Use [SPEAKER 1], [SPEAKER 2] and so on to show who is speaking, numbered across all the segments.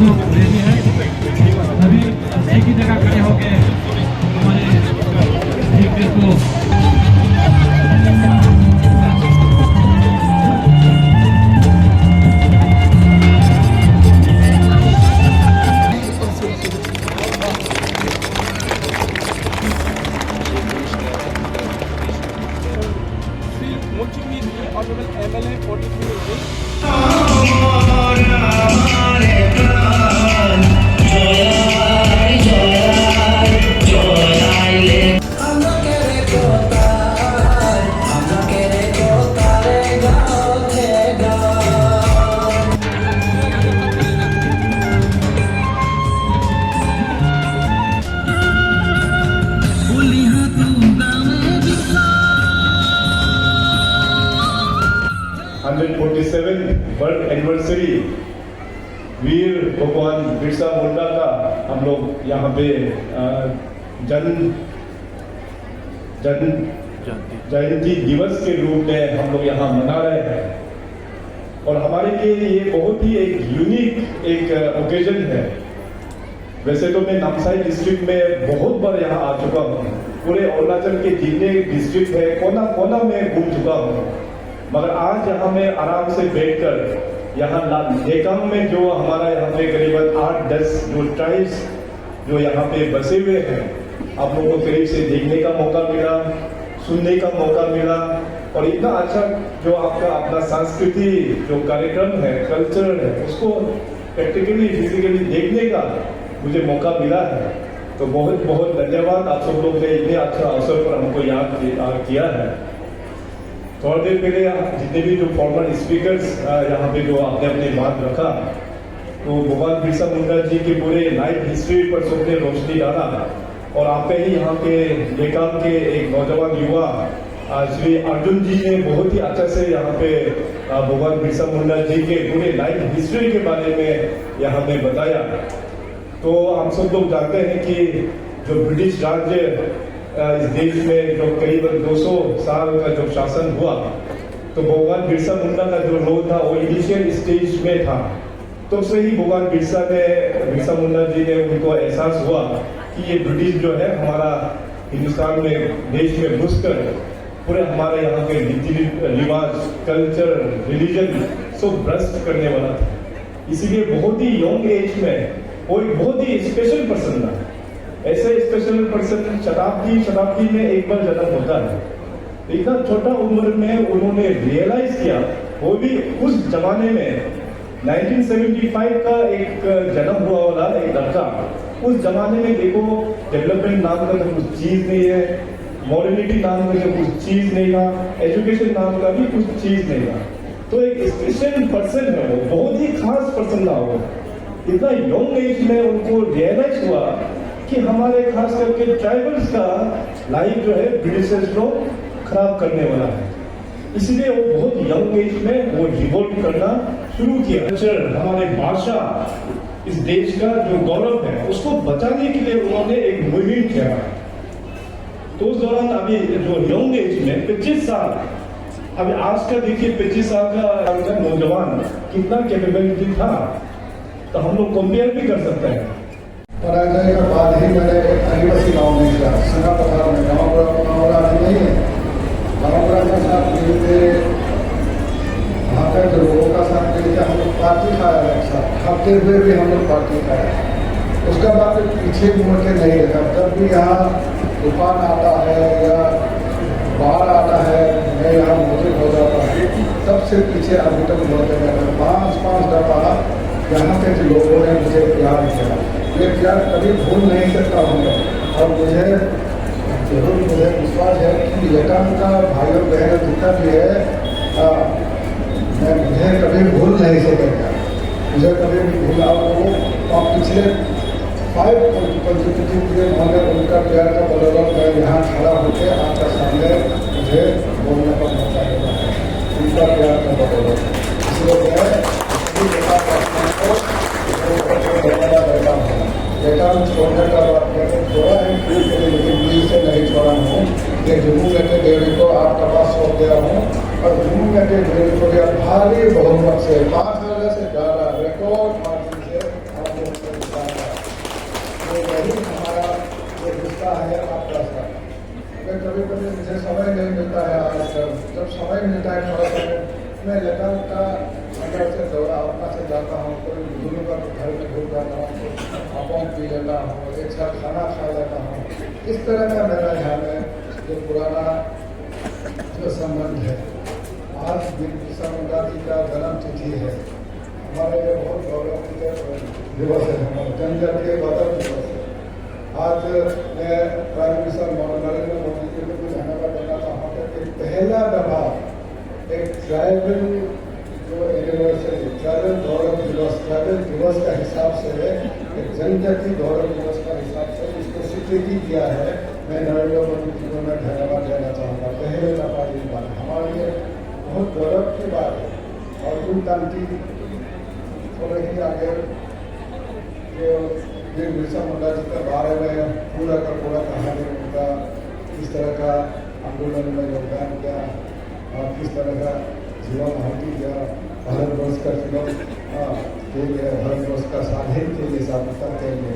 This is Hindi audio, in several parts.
[SPEAKER 1] को लेनी है। सभी एक ही जगह खड़े होकर हमारे स्पीकर को
[SPEAKER 2] वर्ल्ड एनिवर्सरी वीर भगवान बिरसा मुंडा का हम लोग यहाँ पे जयंती दिवस के रूप में हम लोग यहाँ मना रहे हैं। और हमारे लिए ये बहुत ही एक यूनिक एक ओकेजन है। वैसे तो मैं नामसाई डिस्ट्रिक्ट में बहुत बार यहाँ आ चुका हूँ, पूरे अरुणाचल के जितने डिस्ट्रिक्ट है कोना कोना में घूम चुका हूँ, मगर आज यहाँ में आराम से बैठकर यहाँ लेकांग में जो हमारा यहाँ पे करीबन 8-10 जो ट्राइब्स जो यहाँ पे बसे हुए हैं, आप लोगों को करीब से देखने का मौका मिला, सुनने का मौका मिला। और इतना अच्छा जो आपका अपना संस्कृति जो कार्यक्रम है, कल्चर है, उसको प्रैक्टिकली फिजिकली देखने का मुझे मौका मिला है। तो बहुत बहुत धन्यवाद आप सब लोग ने इतने अच्छा अवसर पर हमको याद किया है। थोड़ी देर पहले जितने भी जो फॉर्मल स्पीकर्स यहाँ पे जो आपने अपने बात रखा, तो भगवान बिरसा मुंडा जी के पूरे लाइफ हिस्ट्री पर सबने रोशनी डाला। और आपके ही यहाँ के लेकांग के एक नौजवान युवा श्री अर्जुन जी ने बहुत ही अच्छा से यहाँ पे भगवान बिरसा मुंडा जी के पूरे लाइफ हिस्ट्री के बारे में यहाँ पे बताया। तो हम सब लोग जानते हैं कि जो ब्रिटिश राज्य इस देश में जो करीबन 200 साल का जो शासन हुआ, तो भगवान बिरसा मुंडा का जो रोल था वो इनिशियल स्टेज में था। तो से ही भगवान बिरसा मुंडा जी ने उनको एहसास हुआ कि ये ब्रिटिश जो है हमारा हिंदुस्तान में देश में घुसकर पूरे हमारे यहाँ के रीति रिवाज, कल्चर, रिलीजन सब भ्रष्ट करने वाला था। इसीलिए बहुत ही यंग एज में वो एक बहुत ही स्पेशल पर्सन था। ऐसे स्पेशल पर्सन शताब्दी में एक बार जन्म होता है। इतना छोटा उम्र में उन्होंने रियलाइज किया, वो भी उस जमाने में 1975 का एक जन्म हुआ वाला एक लड़का, उस जमाने में देखो डेवलपमेंट नाम का तो कुछ चीज नहीं है, मॉडर्निटी नाम का तो कुछ चीज नहीं था, एजुकेशन नाम का भी कुछ चीज नहीं था। तो एक स्पेशल पर्सन है वो, बहुत ही खास पर्सन था वो। इतना यंग एज में उनको रियलाइज हुआ कि हमारे खास करके ट्राइबल्स का लाइफ जो है ब्रिटिशर्स लोग खराब करने वाला है। इसलिए वो बहुत यंग एज में वो रिवोल्ट करना शुरू किया। कल्चर, हमारे भाषा, इस देश का जो गौरव है उसको बचाने के लिए उन्होंने एक मुहिम किया। तो उस दौरान अभी जो यंग एज में 25 साल, अभी आज का देखिए 25 साल का नौजवान कितना कैपेबिलिटी था, तो हम लोग कंपेयर भी कर सकते हैं।
[SPEAKER 3] पराजय के बाद ही मैंने आदिवासी गांव में गया, संगा पथार में। गाँवपुरा नहीं है, गाँवपुरा के साथ मिलते वहाँ के लोगों का साथ मिलकर हम लोग पार्टी खाया एक साथ, खाते हुए भी हम लोग पार्टी खाया। उसके बाद पीछे मुड़ के नहीं देखा। जब भी यहाँ तूफान आता है या बाढ़ आता है, मैं यहाँ मौजूद हो जाता हूँ, तब से पीछे अभी तक मुड़ते रहता। 5-5 दफा यहाँ के लोगों ने मुझे प्यार किया। ये प्यार कभी भूल नहीं सकता हूँ। और मुझे विश्वास है कि लेकांग का भाइयों बहनों जितना भी है, मुझे कभी भूल नहीं सकेगा। मुझे कभी भी भूला हो। और पिछले 5 कंसेक्यूटिव ईयर मैंने उनका प्यार का बदौलत मैं यहाँ खड़ा होकर आपका सामने मुझे बोलने का मौका मिला है, उनका प्यार का बदौलत। इसलिए मैं लेकांग छोड़ने का बात मैंने थोड़ा ही भूल करी, लेकिन दिल से नहीं छोड़ा हूँ। ये जम्मू के देवी को आपका पास सौंप दिया हूँ। और जम्मू के देवी को भी भारी बहुमत से 5,000 से ज़्यादा रिकॉर्ड मार्जिन से एनी टाइम थोड़ा सा मैं लखनऊ का अंदर से दौरा अपना से जाता हूँ, कोई बुजुर्गों का घर में घूम जाता हूँ, अपॉम पी लेता हूँ, एक साथ खाना खा लेता हूँ। इस तरह का मेरा यहाँ में जो पुराना जो संबंध है। आज बिरसा मुंडा जी का जन्म तिथि है, हमारे लिए बहुत गौरव दिवस है, हमारे जनजातीय गौरव दिवस है। आज मैं प्राइम मिनिस्टर नरेंद्र मोदी जी को धन्यवाद देना चाहूँगा कि पहला दफा एक ट्राइबल जो एनिवर्सरी ट्राइबल गौरव दिवस का हिसाब से एक जनजातीय गौरव दिवस का हिसाब से इसको स्वीकृति किया है। मैं नरेंद्र मोदी जी को मैं धन्यवाद देना चाहूँगा। पहले दफा ये बात हमारे लिए बहुत गौरव की बात है। और उन तांती थोड़े ही आगे जो बिरसा मुंडा जी के बारे में पूरा का पूरा कहानी उनका किस तरह का आंदोलन में योगदान किया और किस तरह का जीवन हाथी किया, भारतवर्ष का जीवन के लिए, भारतवर्ष का स्वाधीन के लिए, स्वाधीनता के लिए।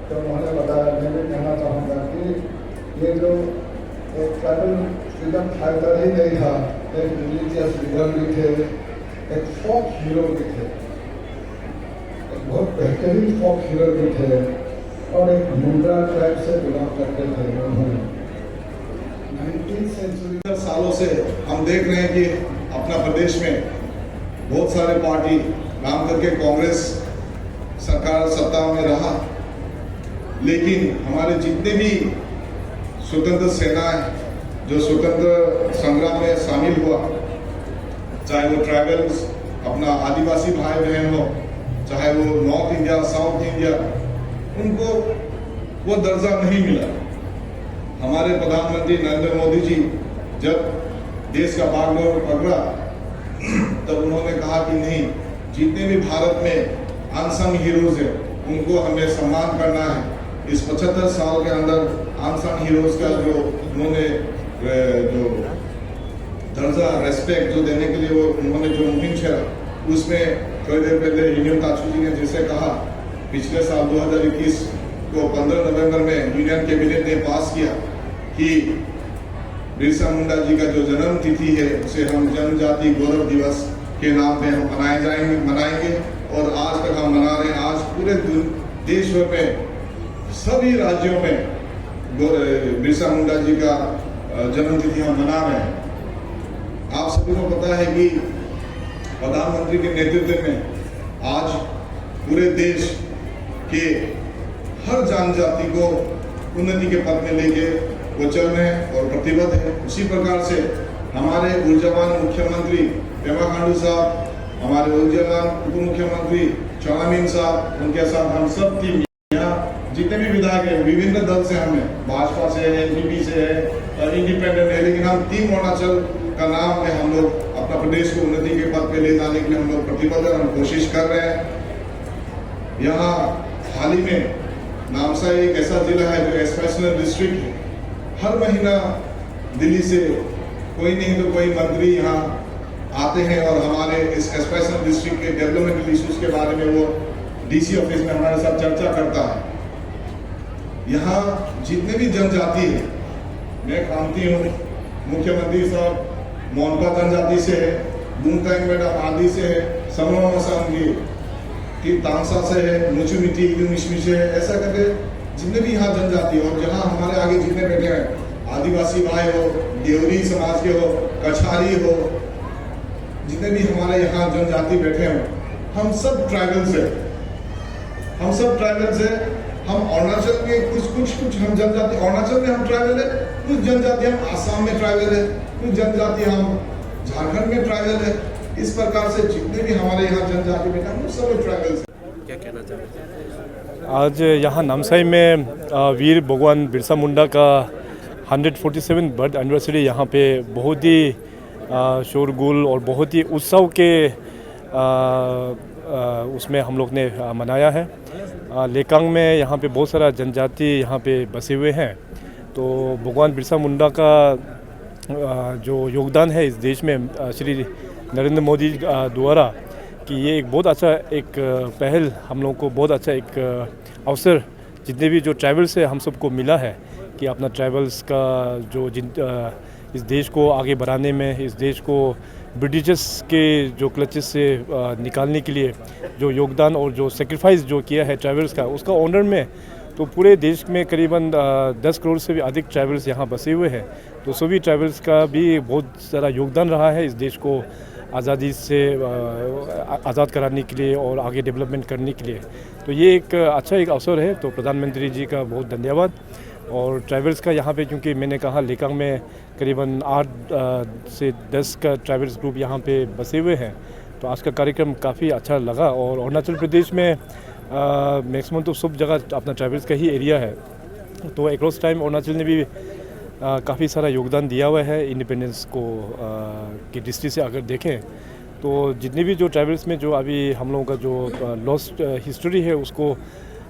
[SPEAKER 3] तो उन्होंने बताया, मैं भी कहना चाहूँगा कि ये जो एक ट्राइबल फ्रीडम फाइटर ही नहीं था, एक रिलीजियस लीडर भी थे, एक फोक हीरो भी थे, बहुत बेहतरीन फोक हीरो भी थे और एक मुंडा ट्राइब से बिलोंग करते थे। उन्होंने 19वीं सेंचुरी
[SPEAKER 4] सालों से हम देख रहे हैं कि अपना प्रदेश में बहुत सारे पार्टी नाम करके कांग्रेस सरकार सत्ता में रहा, लेकिन हमारे जितने भी स्वतंत्र सेनाएं जो स्वतंत्र संग्राम में शामिल हुआ, चाहे वो ट्राइबल्स अपना आदिवासी भाई बहन हो, चाहे वो नॉर्थ इंडिया साउथ इंडिया, उनको वो दर्जा नहीं मिला। हमारे प्रधानमंत्री नरेंद्र मोदी जी जब देश का बागडोर पकड़ा तब उन्होंने कहा कि नहीं, जितने भी भारत में अनसंग हीरोज हैं उनको हमें सम्मान करना है। इस 75 साल के अंदर अनसंग हीरोज का जो उन्होंने जो दर्जा रेस्पेक्ट जो देने के लिए वो उन्होंने जो मुहिम छेड़ा, उसमें थोड़ी देर पहले यूनियन ताजू जी ने जैसे कहा, पिछले साल 2021 को 15 नवंबर में यूनियन कैबिनेट ने पास किया कि बिरसा मुंडा जी का जो जन्म तिथि है उसे हम जनजाति गौरव दिवस के नाम पे हम मनाएंगे और आज तक हम मना रहे हैं। आज पूरे देश भर में सभी राज्यों में बिरसा मुंडा जी का जन्म तिथि हम मना रहे हैं। आप सभी को पता है कि प्रधानमंत्री के नेतृत्व में आज पूरे देश के हर जनजाति को उन्नति के पथ में लेके वो चल रहे हैं और प्रतिबद्ध है। उसी प्रकार से हमारे ऊर्जावान मुख्यमंत्री पेमा खांडू साहब, हमारे ऊर्जावान उप मुख्यमंत्री चौहान साहब, उनके साथ हम सब टीम यहाँ जितने भी विधायक हैं विभिन्न दल से, हमें भाजपा से है, एनपीपी से है, इंडिपेंडेंट है, लेकिन हम टीम अरुणाचल का नाम है, हम लोग अपना प्रदेश को उन्नति के पथ पे ले जाने के लिए हम लोग प्रतिबद्ध हैं, हम कोशिश कर रहे हैं। यहाँ हाल ही में नामसाई एक ऐसा जिला है जो एस्पेशनल डिस्ट्रिक्ट है। हर महीना दिल्ली से कोई नहीं तो कोई मंत्री यहाँ आते हैं और हमारे इस एस्पेशनल डिस्ट्रिक्ट के डेवलपमेंटल इश्यूज के बारे में वो डीसी ऑफिस में हमारे साथ चर्चा करता है। यहाँ जितने भी जनजाति है, मैं खामती हूँ, मुख्यमंत्री साहब मोनपा जनजाति से है, बुंगतांग मैडम आदि से है, समोआ मसांगी की तांसा से है, मुचुमिटी मिशमी से है, ऐसा करके जितने भी यहाँ जनजाति और जहाँ हमारे आगे जितने बैठे हैं, आदिवासी भाई हो, देवरी समाज के हो, कछारी हो, जितने भी हमारे यहाँ जनजाति बैठे हो, हम सब ट्राइबल्स हैं, हम सब ट्राइबल्स हैं। हम अरुणाचल में कुछ हम जनजाति अरुणाचल में हम ट्राइबल है, कुछ जनजाति हम आसाम में ट्राइबल है, कुछ जनजाति हम झारखंड में ट्राइबल है। इस प्रकार से जितने भी हमारे यहाँ जनजाति में हम सब ट्राइबल्स हैं।
[SPEAKER 5] क्या कहना चाहते हैं?
[SPEAKER 6] आज यहाँ नामसाई में वीर भगवान बिरसा मुंडा का 147 बर्थ एनिवर्सरी यहाँ पे बहुत ही शोरगुल और बहुत ही उत्सव के उसमें हम लोग ने मनाया है। लेकांग में यहाँ पे बहुत सारा जनजाति यहाँ पे बसे हुए हैं, तो भगवान बिरसा मुंडा का जो योगदान है इस देश में श्री नरेंद्र मोदी द्वारा कि ये एक बहुत अच्छा एक पहल हम लोगों को बहुत अच्छा एक अवसर जितने भी जो ट्राइबल्स है हम सबको मिला है कि अपना ट्राइबल्स का जो इस देश को आगे बढ़ाने में, इस देश को ब्रिटिशर्स के जो क्लचेस से निकालने के लिए जो योगदान और जो सेक्रीफाइस जो किया है ट्राइबल्स का, उसका ऑनर में तो पूरे देश में करीबन 10 करोड़ से भी अधिक ट्राइबल्स यहाँ बसे हुए हैं। तो सभी ट्राइबल्स का भी बहुत सारा योगदान रहा है इस देश को आज़ादी से आज़ाद कराने के लिए और आगे डेवलपमेंट करने के लिए। तो ये एक अच्छा एक अवसर है, तो प्रधानमंत्री जी का बहुत धन्यवाद। और ट्राइबल्स का यहाँ पे, क्योंकि मैंने कहा लेकांग में करीबन 8 से 10 का ट्राइबल्स ग्रुप यहाँ पे बसे हुए हैं, तो आज का कार्यक्रम काफ़ी अच्छा लगा। और अरुणाचल प्रदेश में मैक्सिमम तो सब जगह अपना ट्राइबल्स का ही एरिया है, तो एक्रॉस टाइम अरुणाचल ने भी काफ़ी सारा योगदान दिया हुआ है इंडिपेंडेंस को की दृष्टि से अगर देखें तो जितने भी जो ट्राइबल्स में जो अभी हम लोगों का जो लॉस्ट हिस्ट्री है, उसको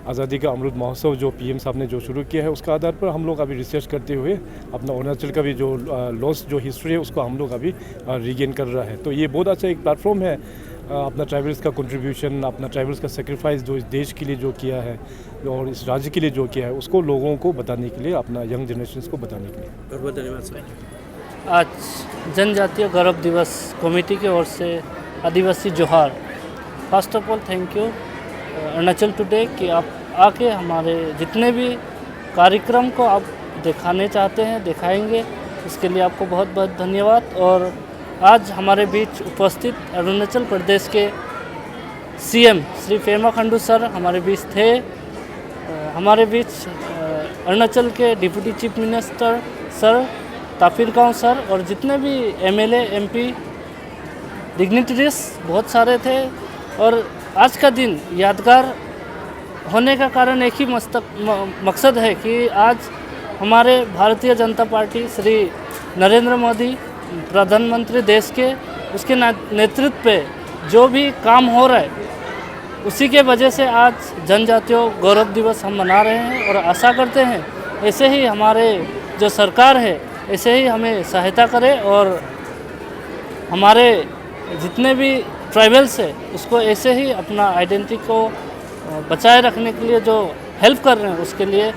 [SPEAKER 6] आज़ादी का अमृत महोत्सव जो पीएम साहब ने जो शुरू किया है, उसका आधार पर हम लोग अभी रिसर्च करते हुए अपना अरुणाचल का भी जो लॉस्ट जो हिस्ट्री है उसको हम लोग अभी रीगेन कर रहा है। तो ये बहुत अच्छा एक प्लेटफॉर्म है अपना ट्राइबल्स का कंट्रीब्यूशन, अपना ट्राइबल्स का सेक्रीफाइस जो इस देश के लिए जो किया है और इस राज्य के लिए जो किया है, उसको लोगों को बताने के लिए, अपना यंग जनरेशन को बताने के लिए।
[SPEAKER 5] बहुत बहुत धन्यवाद सर।
[SPEAKER 7] आज जनजातीय गौरव दिवस कमेटी की ओर से आदिवासी जोहार। First of all thank you Arunachal today कि आप आके हमारे जितने भी कार्यक्रम को आप दिखाने चाहते हैं दिखाएंगे, इसके लिए आपको बहुत बहुत धन्यवाद। और आज हमारे बीच उपस्थित अरुणाचल प्रदेश के सीएम श्री पेमा खंडू सर हमारे बीच थे। हमारे बीच अरुणाचल के deputy chief minister sir Tapir गांव सर और जितने भी एमएलए एमपी डिग्निटरीज बहुत सारे थे। और आज का दिन यादगार होने का कारण एक ही मकसद है कि आज हमारे भारतीय जनता पार्टी श्री नरेंद्र मोदी प्रधानमंत्री देश के, उसके नेतृत्व पे जो भी काम हो रहा है, उसी के वजह से आज जनजातीय गौरव दिवस हम मना रहे हैं। और आशा करते हैं ऐसे ही हमारे जो सरकार है ऐसे ही हमें सहायता करे और हमारे जितने भी ट्राइबल्स है उसको ऐसे ही अपना आइडेंटिटी को बचाए रखने के लिए जो हेल्प कर रहे हैं, उसके लिए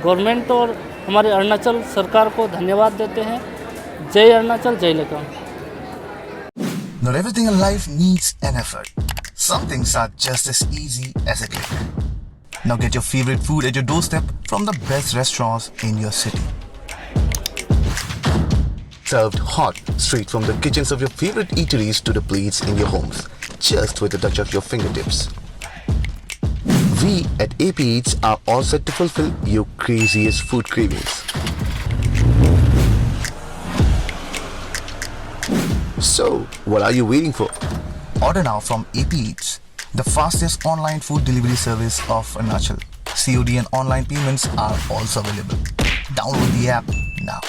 [SPEAKER 7] गवर्नमेंट और हमारे अरुणाचल सरकार को धन्यवाद देते हैं। जय अरुणाचल, जय Lekang.
[SPEAKER 8] Not everything in life needs an effort. Some things are just as easy as a click. Now get your favorite food at your doorstep from the best restaurants in your city. Served hot, straight from the kitchens of your favorite eateries to the plates in your homes, just with a touch of your fingertips. We at AP Eats are all set to fulfill your craziest food cravings. So, what are you waiting for?
[SPEAKER 3] Order now from AP Eats, the fastest online food delivery service of Arunachal. COD and online payments are also available. Download the app now.